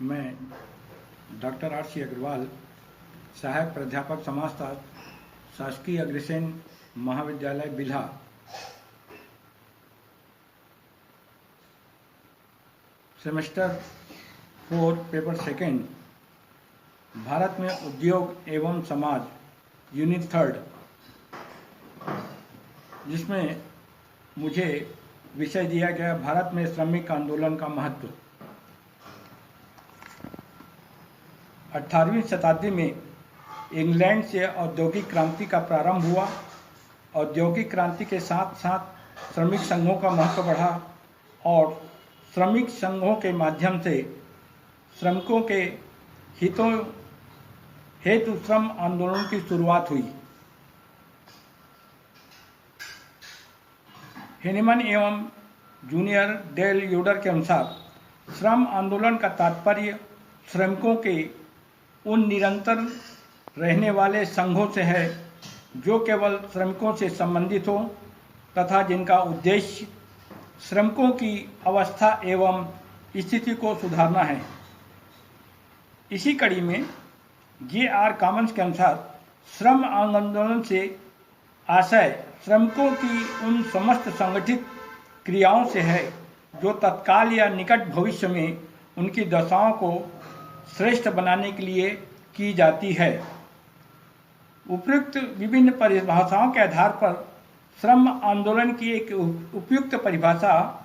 मैं doctor RC. Agarwal, सहायक प्राध्यापक समाजशास्त्र, शासकीय अग्रसेन महाविद्यालय Bilha, semester 4 paper second, Bharat में उद्योग एवं समाज यूनिट 3, जिसमें मुझे विषय दिया गया भारत में श्रमिक आंदोलन का महत्व। 18वीं शताब्दी में इंग्लैंड से औद्योगिक क्रांति का प्रारंभ हुआ। औद्योगिक क्रांति के साथ साथ श्रमिक संघों का महत्व बढ़ा और श्रमिक संघों के माध्यम से श्रमिकों के हितों हेतु श्रम आंदोलन की शुरुआत हुई। हेनिमन एवं जूनियर डेल योडर के अनुसार श्रम आंदोलन का तात्पर्य श्रमिकों के उन निरंतर रहने वाले संघों से है जो केवल श्रमिकों से संबंधित हो तथा जिनका उद्देश्य श्रमिकों की अवस्था एवं स्थिति को सुधारना है। इसी कड़ी में J.R. कॉमन्स के अनुसार श्रम आंदोलन से आशय श्रमिकों की उन समस्त संगठित क्रियाओं से है जो तत्काल या निकट भविष्य में उनकी दशाओं को श्रेष्ठ बनाने के लिए की जाती है। उपयुक्त विभिन्न परिभाषाओं के आधार पर श्रम आंदोलन की एक उपयुक्त परिभाषा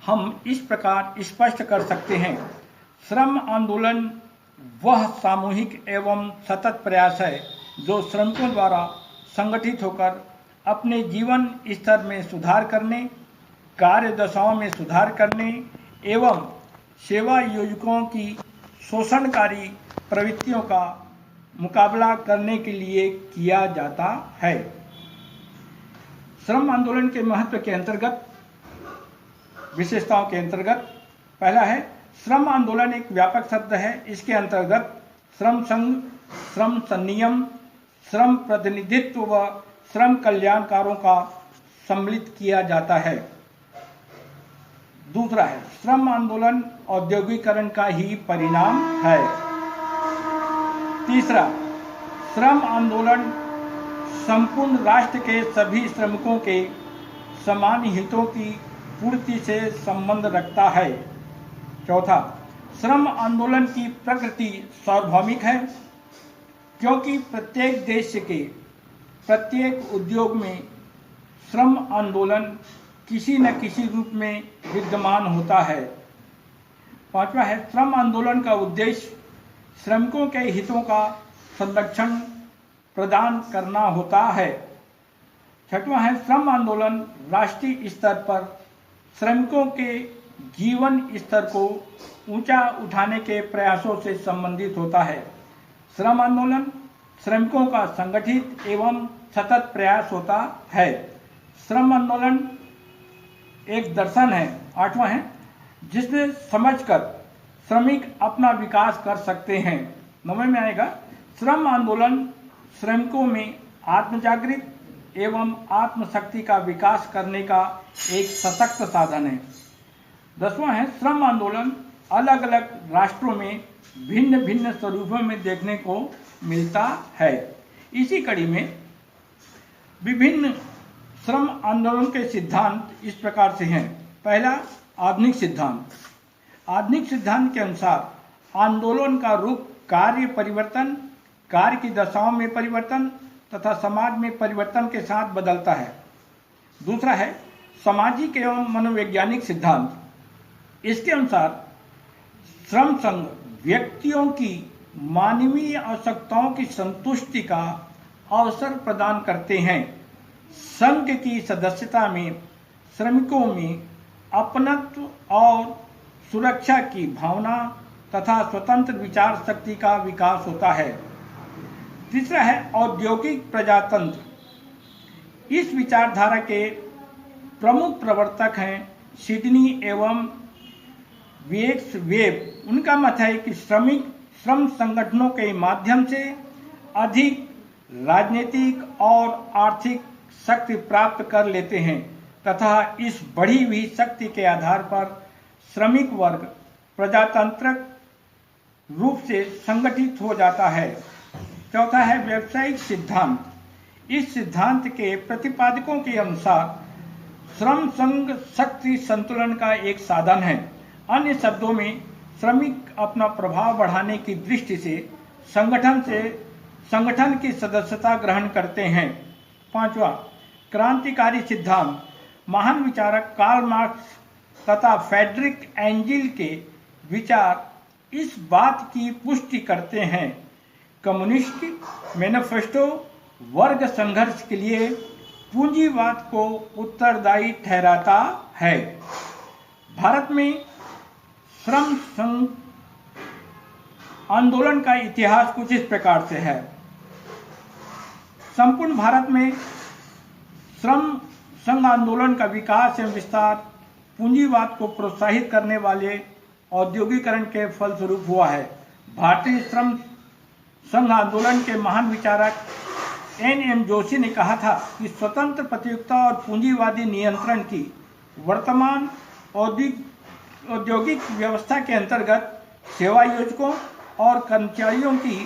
हम इस प्रकार स्पष्ट कर सकते हैं। श्रम आंदोलन वह सामूहिक एवं सतत प्रयास है जो श्रमिकों द्वारा संगठित होकर अपने जीवन स्तर में सुधार करने, कार्य दशाओं में सुधार करने एवं सेवा योजकों की शोषणकारी प्रवृत्तियों का मुकाबला करने के लिए किया जाता है। श्रम आंदोलन के महत्व के अंतर्गत विशेषताओं के अंतर्गत पहला है श्रम आंदोलन एक व्यापक शब्द है। इसके अंतर्गत श्रम संघ, श्रम संनियम, श्रम प्रतिनिधित्व व श्रम कल्याणकारों का सम्मिलित किया जाता है। दूसरा है श्रम आंदोलन औद्योगिकरण का ही परिणाम है। तीसरा, श्रम आंदोलन संपूर्ण राष्ट्र के सभी श्रमिकों के समान हितों की पूर्ति से संबंध रखता है। चौथा, श्रम आंदोलन की प्रकृति सार्वभौमिक है क्योंकि प्रत्येक देश के प्रत्येक उद्योग में श्रम आंदोलन किसी न किसी रूप में विद्यमान होता है। पांचवा है श्रम आंदोलन का उद्देश्य श्रमिकों के हितों का संरक्षण प्रदान करना होता है। छठवां है श्रम आंदोलन राष्ट्रीय स्तर पर श्रमिकों के जीवन स्तर को ऊंचा उठाने के प्रयासों से संबंधित होता है। श्रम आंदोलन श्रमिकों का संगठित एवं सतत प्रयास होता है। श्रम आंदोलन एक दर्शन है। आठवां है जिसमें समझकर श्रमिक अपना विकास कर सकते हैं। नौवें में आएगा श्रम आंदोलन श्रमिकों में आत्मजागृत एवं आत्मशक्ति का विकास करने का एक सशक्त साधन है। 10वां है श्रम आंदोलन अलग अलग राष्ट्रों में भिन्न भिन्न स्वरूपों में देखने को मिलता है। इसी कड़ी में विभिन्न श्रम आंदोलन के सिद्धांत इस प्रकार से हैं। पहला, आधुनिक सिद्धांत। आधुनिक सिद्धांत के अनुसार आंदोलन का रूप कार्य परिवर्तन, कार्य की दशाओं में परिवर्तन तथा समाज में परिवर्तन के साथ बदलता है। दूसरा है सामाजिक एवं मनोवैज्ञानिक सिद्धांत। इसके अनुसार श्रम संघ व्यक्तियों की मानवीय आवश्यकताओं की संतुष्टि का अवसर प्रदान करते हैं। संघ की सदस्यता में श्रमिकों में अपनत्व और सुरक्षा की भावना तथा स्वतंत्र विचार शक्ति का विकास होता है। तीसरा है औद्योगिक प्रजातंत्र। इस विचारधारा के प्रमुख प्रवर्तक हैं सिडनी एवं वीएक्स वेब। उनका मत है कि श्रमिक श्रम संगठनों के माध्यम से अधिक राजनीतिक और आर्थिक शक्ति प्राप्त कर लेते हैं तथा इस बढ़ी हुई शक्ति के आधार पर श्रमिक वर्ग प्रजातांत्रिक रूप से संगठित हो जाता है। चौथा है व्यावसायिक सिद्धांत। इस सिद्धांत के प्रतिपादकों के अनुसार श्रम संघ शक्ति संतुलन का एक साधन है। अन्य शब्दों में श्रमिक अपना प्रभाव बढ़ाने की दृष्टि से संगठन की सदस्यता ग्रहण करते हैं। पांचवा, क्रांतिकारी सिद्धांत। महान विचारक कार्ल मार्क्स तथा फ्रेडरिक एंजिल के विचार इस बात की पुष्टि करते हैं। कम्युनिस्ट मैनिफेस्टो वर्ग संघर्ष के लिए पूंजीवाद को उत्तरदायी ठहराता है। भारत में श्रम संघ आंदोलन का इतिहास कुछ इस प्रकार से है। संपूर्ण भारत में श्रम संघ आंदोलन का विकास एवं विस्तार पूंजीवाद को प्रोत्साहित करने वाले औद्योगिकरण के फलस्वरूप हुआ है। भारतीय श्रम संघ आंदोलन के महान विचारक N.M. जोशी ने कहा था कि स्वतंत्र प्रतियोगिता और पूंजीवादी नियंत्रण की वर्तमान औद्योगिक व्यवस्था के अंतर्गत सेवा योजकों और कर्मचारियों की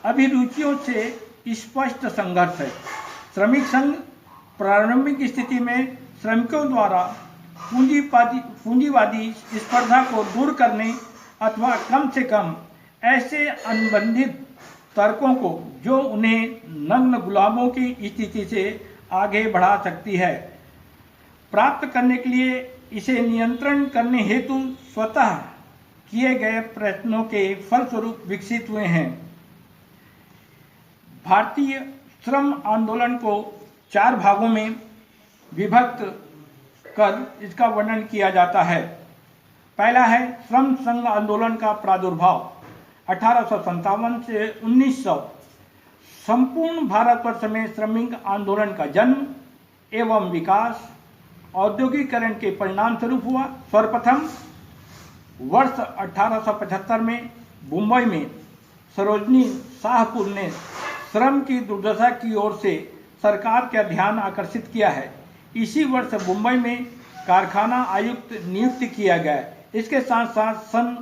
अभिरुचियों से स्पष्ट संघर्ष है। श्रमिक संघ प्रारंभिक स्थिति में श्रमिकों द्वारा पूंजीवादी स्पर्धा को दूर करने अथवा कम से कम ऐसे अनुबंधित तर्कों को जो उन्हें नग्न गुलामों की स्थिति से आगे बढ़ा सकती है, प्राप्त करने के लिए इसे नियंत्रण करने हेतु स्वतः किए गए प्रयत्नों के फलस्वरूप विकसित हुए हैं। भारतीय श्रम आंदोलन को 4 भागों में विभक्त कर इसका वर्णन किया जाता है। पहला है श्रम संघ आंदोलन का प्रादुर्भाव 1857 से 1900। संपूर्ण भारतवर्ष में श्रमिक आंदोलन का जन्म एवं विकास औद्योगिकरण के परिणाम स्वरूप हुआ। सर्वप्रथम वर्ष 1875 में मुंबई में सरोजनी शाहपुर ने श्रम की दुर्दशा की ओर से सरकार का ध्यान आकर्षित किया है। इसी वर्ष मुंबई में कारखाना आयुक्त नियुक्त किया गया। इसके साथ साथ सन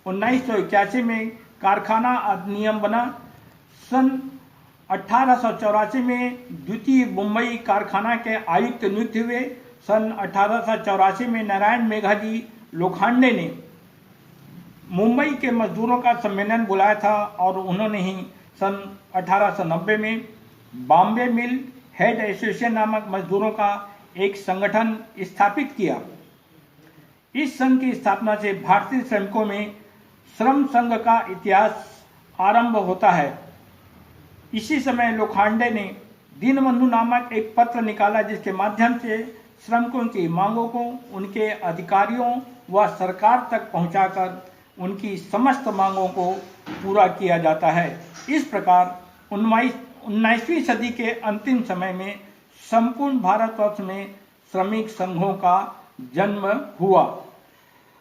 1981 में कारखाना अधिनियम बना। सन 1884 में द्वितीय मुंबई कारखाना के आयुक्त नियुक्त हुए। सन 1884 में नारायण मेघाजी लोखंडे ने मुंबई के मजदूरों का सम्मेलन बुलाया था और उन्होंने ही सन 1890 में बॉम्बे मिल हेड एसोसिएशन नामक मजदूरों का एक संगठन स्थापित किया। इस संघ की स्थापना से भारतीय श्रमिकों में श्रम संघ का इतिहास आरंभ होता है। इसी समय लोखंडे ने दीनबंधु नामक एक पत्र निकाला जिसके माध्यम से श्रमिकों की मांगों को उनके अधिकारियों व सरकार तक पहुंचाकर उनकी समस्त मांगों को पूरा किया जाता है। इस प्रकार 19वीं सदी के अंतिम समय में संपूर्ण भारतवर्ष में श्रमिक संघों का जन्म हुआ।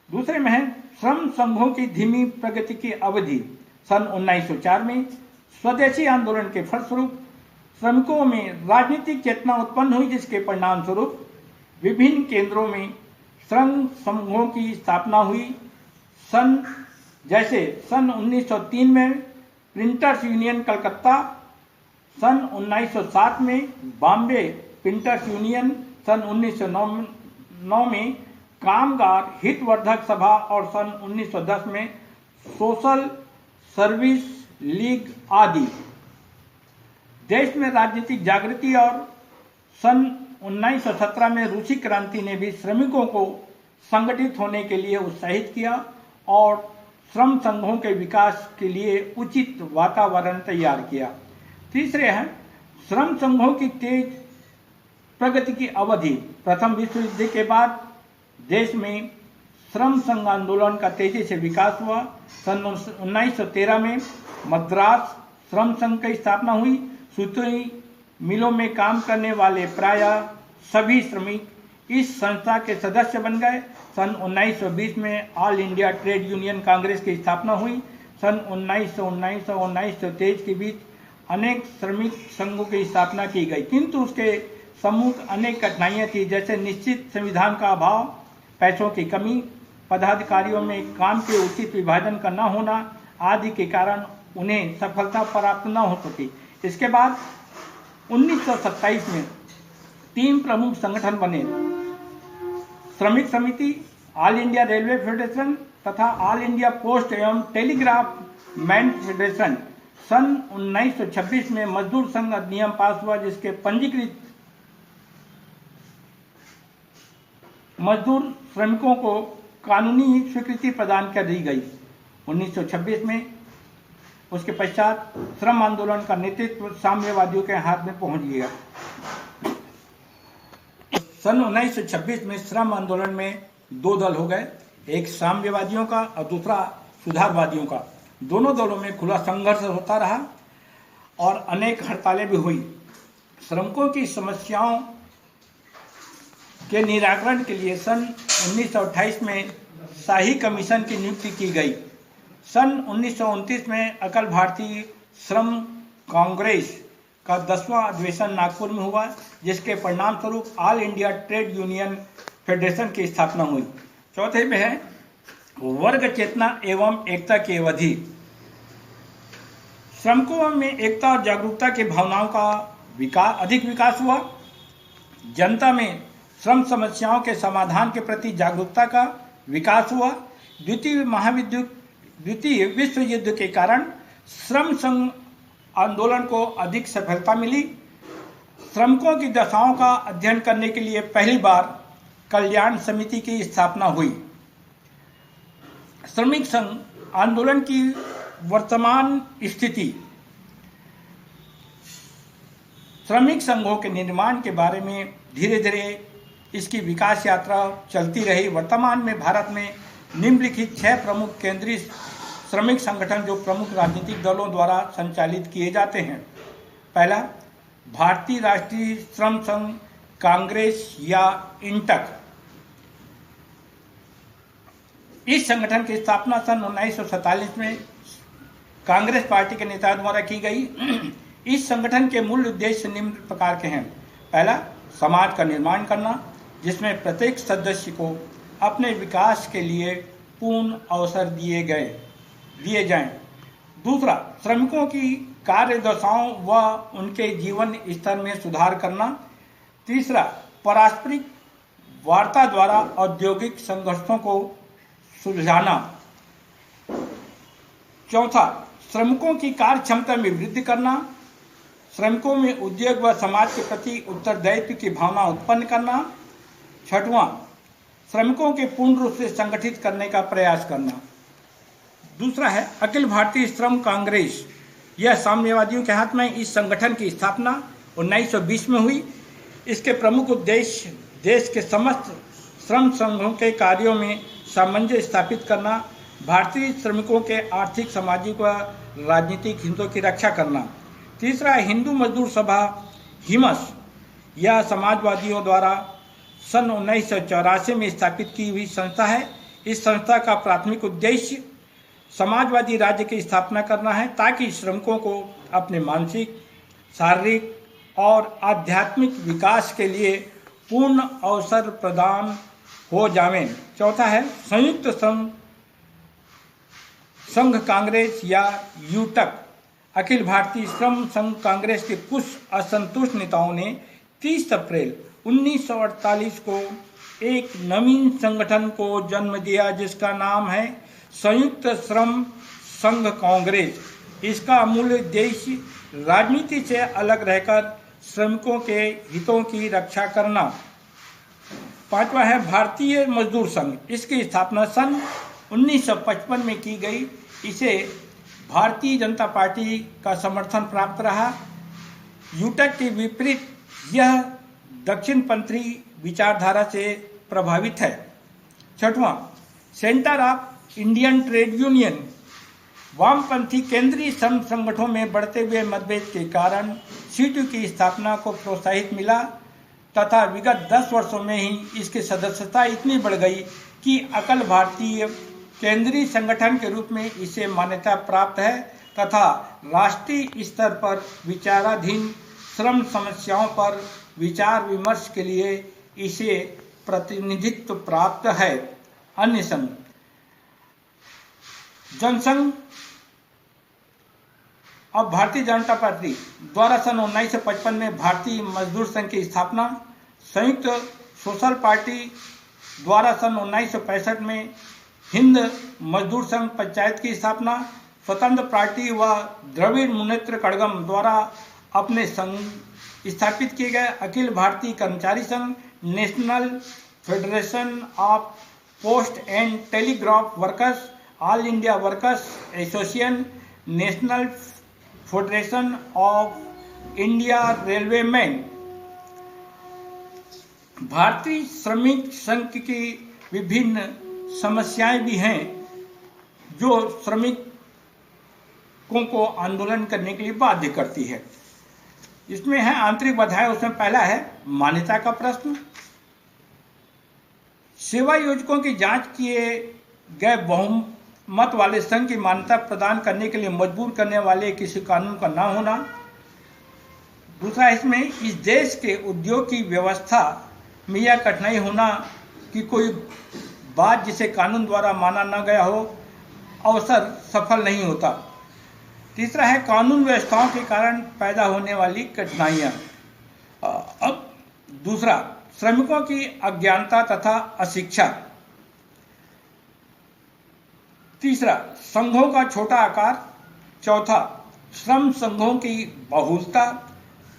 दूसरे में है श्रम संघों की धीमी प्रगति की अवधि। सन 1904 में स्वदेशी आंदोलन के फलस्वरूप श्रमिकों में राजनीतिक चेतना उत्पन्न हुई, जिसके परिणाम स्वरूप विभिन्न केंद्रों में श्रम संघों की स्थापना हुई। जैसे सन 1903 में प्रिंटर्स यूनियन कलकत्ता, सन 1907 में बॉम्बे प्रिंटर्स यूनियन, सन 1909 में कामगार हितवर्धक सभा और सन 1910 में सोशल सर्विस लीग आदि। देश में राजनीतिक जागृति और सन 1917 में रूसी क्रांति ने भी श्रमिकों को संगठित होने के लिए उत्साहित किया और श्रम संघों के विकास के लिए उचित वातावरण तैयार किया। तीसरे हैं श्रम संघों की तेज प्रगति की अवधि। प्रथम विश्व युद्ध के बाद देश में श्रम संघ आंदोलन का तेजी से विकास हुआ। सन 1913 में मद्रास श्रम संघ की स्थापना हुई। सूती मिलों में काम करने वाले प्रायः सभी श्रमिक इस संस्था के सदस्य बन गए। सन 1920 में all India trade union Congress की स्थापना हुई। सन 1919 और 1923 के बीच अनेक श्रमिक संघों की स्थापना की गई, किंतु उसके सम्मुख अनेक कठिनाइयां थी, जैसे निश्चित संविधान का अभाव, पैसों की कमी, पदाधिकारियों में काम के उचित विभाजन का न होना आदि के कारण उन्हें सफलता प्राप्त न हो सकी। इसके बाद 1927 में 3 प्रमुख संगठन बने: श्रमिक समिति, ऑल इंडिया रेलवे फेडरेशन तथा ऑल इंडिया पोस्ट एवं टेलीग्राफ मैन फेडरेशन। सन 1926 में मजदूर संघ अधिनियम पास हुआ, जिसके पंजीकृत मजदूर श्रमिकों को कानूनी स्वीकृति प्रदान कर दी गई 1926 में। उसके पश्चात श्रम आंदोलन का नेतृत्व साम्यवादियों के हाथ में पहुंच गया। सन 1926 में श्रम आंदोलन में 2 दल हो गए, एक साम्यवादियों का और दूसरा सुधारवादियों का। दोनों दलों में खुला संघर्ष होता रहा और अनेक हड़तालें भी हुई। श्रमिकों की समस्याओं के निराकरण के लिए सन 1928 में शाही कमीशन की नियुक्ति की गई। सन 1929 में अखिल भारतीय श्रम कांग्रेस का 10वां अधिवेशन नागपुर में हुआ, जिसके परिणाम स्वरूप all India trade union federation की स्थापना हुई। चौथे में है वर्ग चेतना एवं एकता की अवधि। श्रमिकों में एकता और जागरूकता की भावनाओं का अधिक विकास हुआ। जनता में श्रम समस्याओं के समाधान के प्रति जागरूकता का विकास हुआ। द्वितीय विश्व युद्ध के कारण श्रम संघ आंदोलन को अधिक सफलता मिली। श्रमिकों की दशाओं का अध्ययन करने के लिए पहली बार कल्याण समिति की स्थापना हुई। श्रमिक संघ आंदोलन की वर्तमान स्थिति। श्रमिक संघों के निर्माण के बारे में धीरे धीरे इसकी विकास यात्रा चलती रही। वर्तमान में भारत में निम्नलिखित 6 प्रमुख केंद्रीय श्रमिक संगठन जो प्रमुख राजनीतिक दलों द्वारा संचालित किए जाते हैं। पहला, भारतीय राष्ट्रीय श्रम संघ कांग्रेस या इंटक। इस संगठन की स्थापना सन 1947 में कांग्रेस पार्टी के नेताओं द्वारा की गई। इस संगठन के मूल उद्देश्य निम्न प्रकार के हैं। पहला, समाज का निर्माण करना, जिसमें प्रत्येक सदस्य को अपने विकास के लिए पूर्ण अवसर दिए जाएं। दूसरा, श्रमिकों की कार्य दशाओं व उनके जीवन स्तर में सुधार करना। तीसरा, पारस्परिक वार्ता द्वारा औद्योगिक संघर्षों को सुलझाना। चौथा, श्रमिकों की कार्य क्षमता में वृद्धि करना। श्रमिकों में उद्योग व समाज के प्रति उत्तरदायित्व की भावना उत्पन्न करना। छठवां, श्रमिकों के पूर्ण रूप से संगठित करने का प्रयास करना। दूसरा है अखिल भारतीय श्रम कांग्रेस। यह साम्यवादियों के हाथ में। इस संगठन की स्थापना 1920 में हुई। इसके प्रमुख उद्देश्य देश के समस्त श्रम संघों के कार्यों में सामंजस्य स्थापित करना, भारतीय श्रमिकों के आर्थिक, सामाजिक व राजनीतिक हितों की रक्षा करना। तीसरा, हिंदू मजदूर सभा हिमस। यह समाजवादियों द्वारा सन 1984 में स्थापित की हुई संस्था है। इस संस्था का प्राथमिक उद्देश्य समाजवादी राज्य की स्थापना करना है, ताकि श्रमिकों को अपने मानसिक, शारीरिक और आध्यात्मिक विकास के लिए पूर्ण अवसर प्रदान हो जावें। चौथा है संयुक्त संघ कांग्रेस या यूटक। अखिल भारतीय श्रम संघ कांग्रेस के कुछ असंतुष्ट नेताओं ने 30 अप्रैल 1948 को एक नवीन संगठन को जन्म दिया, जिसका नाम है संयुक्त श्रम संघ कांग्रेस। इसका मूल उद्देश्य राजनीति से अलग रहकर श्रमिकों के हितों की रक्षा करना। पांचवा है भारतीय मजदूर संघ। इसकी स्थापना सन 1955 में की गई। इसे भारतीय जनता पार्टी का समर्थन प्राप्त रहा। यूटक के विपरीत यह दक्षिणपंथी विचारधारा से प्रभावित है। छठवां, centre of Indian trade union. वामपंथी केंद्रीय श्रम संगठनों में बढ़ते हुए मतभेद के कारण सीटू की स्थापना को प्रोत्साहित मिला तथा विगत 10 वर्षों में ही इसकी सदस्यता इतनी बढ़ गई कि अखिल भारतीय केंद्रीय संगठन के रूप में इसे मान्यता प्राप्त है तथा राष्ट्रीय स्तर पर विचाराधीन श्रम समस्याओं पर विचार विमर्श के लिए इसे प्रतिनिधित्व प्राप्त है। अन्य संघ जनसंघ अब भारतीय जनता पार्टी द्वारा सन 1955 में भारतीय मजदूर संघ की स्थापना, संयुक्त सोशल पार्टी द्वारा सन 1965 में हिंद मजदूर संघ पंचायत की स्थापना, स्वतंत्र पार्टी व द्रविड़ मुनेत्र कड़गम द्वारा अपने संघ स्थापित किए गए अखिल भारतीय कर्मचारी संघ, national federation of post and telegraph workers, all India workers association, national federation of India railwaymen. भारतीय श्रमिक संघ की विभिन्न समस्याएं भी हैं जो श्रमिकों को आंदोलन करने के लिए बाध्य करती है। इसमें है आंतरिक बाधाएं। उसमें पहला है मान्यता का प्रश्न। सेवा योजकों की जांच किए गए बहुमत वाले संघ की मान्यता प्रदान करने के लिए मजबूर करने वाले किसी कानून का न होना। दूसरा, इसमें इस देश के उद्योग की व्यवस्था में यह कठिनाई होना कि कोई बात जिसे कानून द्वारा माना न गया हो अवसर सफल नहीं होता। तीसरा है कानून व्यवस्थाओं के कारण पैदा होने वाली कठिनाइयाँ। अब दूसरा, श्रमिकों की अज्ञानता तथा अशिक्षा। तीसरा, संघों का छोटा आकार। चौथा, श्रम संघों की बहुलता।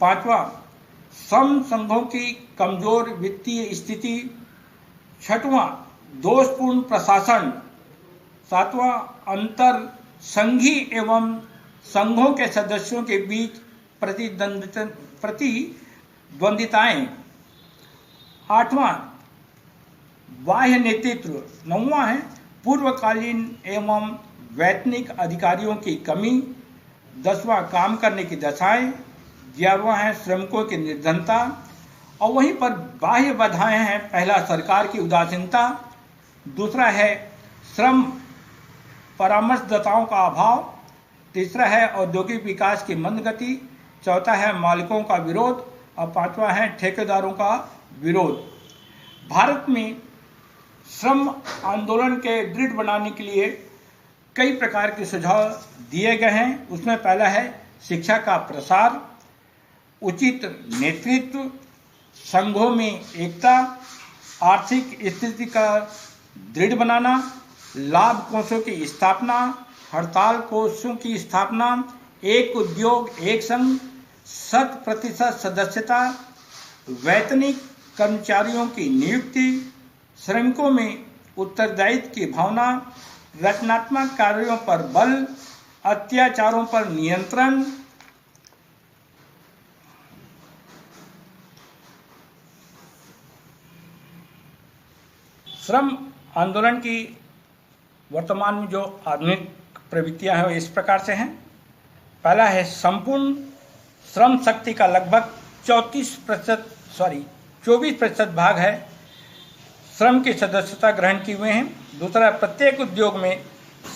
पांचवा, श्रम संघों की कमजोर वित्तीय स्थिति। छठवां, दोषपूर्ण प्रशासन। सातवां, अंतर संघी एवं संघों के सदस्यों के बीच प्रतिद्वंदिताएं। आठवां, बाह्य नेतृत्व। नौवां है पूर्वकालीन एवं वैतनिक अधिकारियों की कमी। 10वां, काम करने की दशाएं। 11वां है श्रमिकों की निर्धनता। और वहीं पर बाह्य बाधाएं हैं। पहला, सरकार की उदासीनता। दूसरा है श्रम परामर्शदाताओं का अभाव। तीसरा है औद्योगिक विकास की मंद गति। चौथा है मालिकों का विरोध। और पांचवा है ठेकेदारों का विरोध। भारत में श्रम आंदोलन के दृढ़ बनाने के लिए कई प्रकार के सुझाव दिए गए हैं। उसमें पहला है शिक्षा का प्रसार, उचित नेतृत्व, संघों में एकता, आर्थिक स्थिति का दृढ़ बनाना, लाभ कोषों की स्थापना, हड़ताल कोषों की स्थापना, एक उद्योग एक संघ, 100% सदस्यता, वैतनिक कर्मचारियों की नियुक्ति, श्रमिकों में उत्तरदायित्व की भावना, रचनात्मक कार्यों पर बल, अत्याचारों पर नियंत्रण। श्रम आंदोलन की वर्तमान में जो आधुनिक प्रवृत्तियां हैं वो इस प्रकार से हैं। पहला है संपूर्ण श्रम शक्ति का लगभग 24% भाग है श्रम की सदस्यता ग्रहण किए हुए हैं। दूसरा, प्रत्येक उद्योग में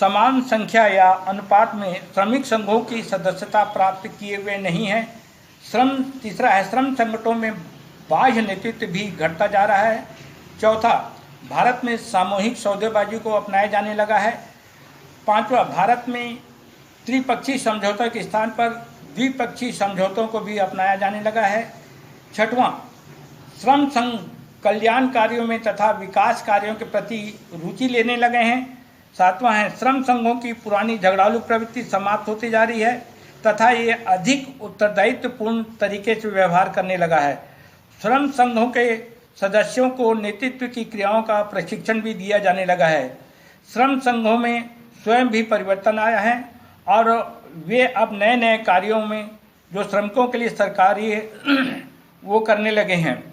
समान संख्या या अनुपात में श्रमिक संघों की सदस्यता प्राप्त किए हुए नहीं है। तीसरा है श्रम संगठनों में बाह्य नेतृत्व भी घटता जा रहा है। चौथा, भारत में सामूहिक सौदेबाजी को अपनाया जाने लगा है। पांचवा, भारत में त्रिपक्षीय समझौतों के स्थान पर द्विपक्षीय समझौतों को भी अपनाया जाने लगा है। छठवां, श्रम संघ कल्याण कार्यों में तथा विकास कार्यों के प्रति रुचि लेने लगे हैं। सातवां है श्रम संघों की पुरानी झगड़ालू प्रवृत्ति समाप्त होती जा रही है तथा ये अधिक उत्तरदायित्वपूर्ण तरीके से व्यवहार करने लगा है। श्रम संघों के सदस्यों को नेतृत्व की क्रियाओं का प्रशिक्षण भी दिया जाने लगा है। श्रम संघों में स्वयं भी परिवर्तन आया है और वे अब नए नए कार्यों में जो श्रमिकों के लिए सरकारी वो करने लगे हैं।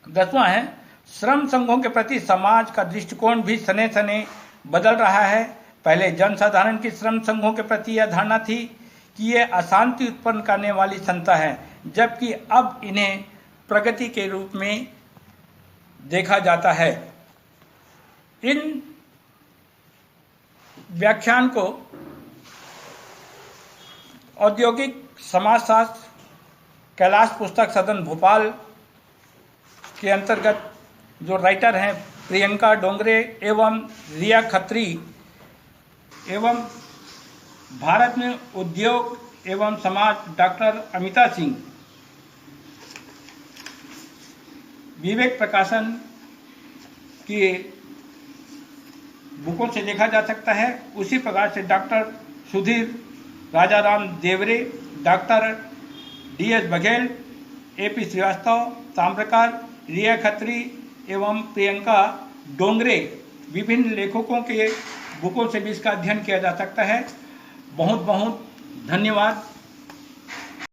10वां है श्रम संघों के प्रति समाज का दृष्टिकोण भी सने सने बदल रहा है। पहले जनसाधारण की श्रम संघों के प्रति यह धारणा थी कि ये अशांति उत्पन्न करने वाली संस्था है, जबकि अब इन्हें प्रगति के रूप में देखा जाता है। इन व्याख्यान को औद्योगिक समाजशास्त्र कैलाश पुस्तक सदन भोपाल के अंतर्गत जो राइटर हैं प्रियंका डोंगरे एवं रिया खत्री एवं भारत में उद्योग एवं समाज डॉक्टर अमिता सिंह। विवेक प्रकाशन की बुकों से देखा जा सकता है। उसी प्रकार से doctor Sudhir Rajaram Deore, doctor DS Baghel, AP Srivastava, Tamrakar, Riya Khatri एवं प्रियंका डोंगरे विभिन्न लेखकों के बुकों से भी इसका अध्ययन किया जा सकता है। बहुत बहुत धन्यवाद।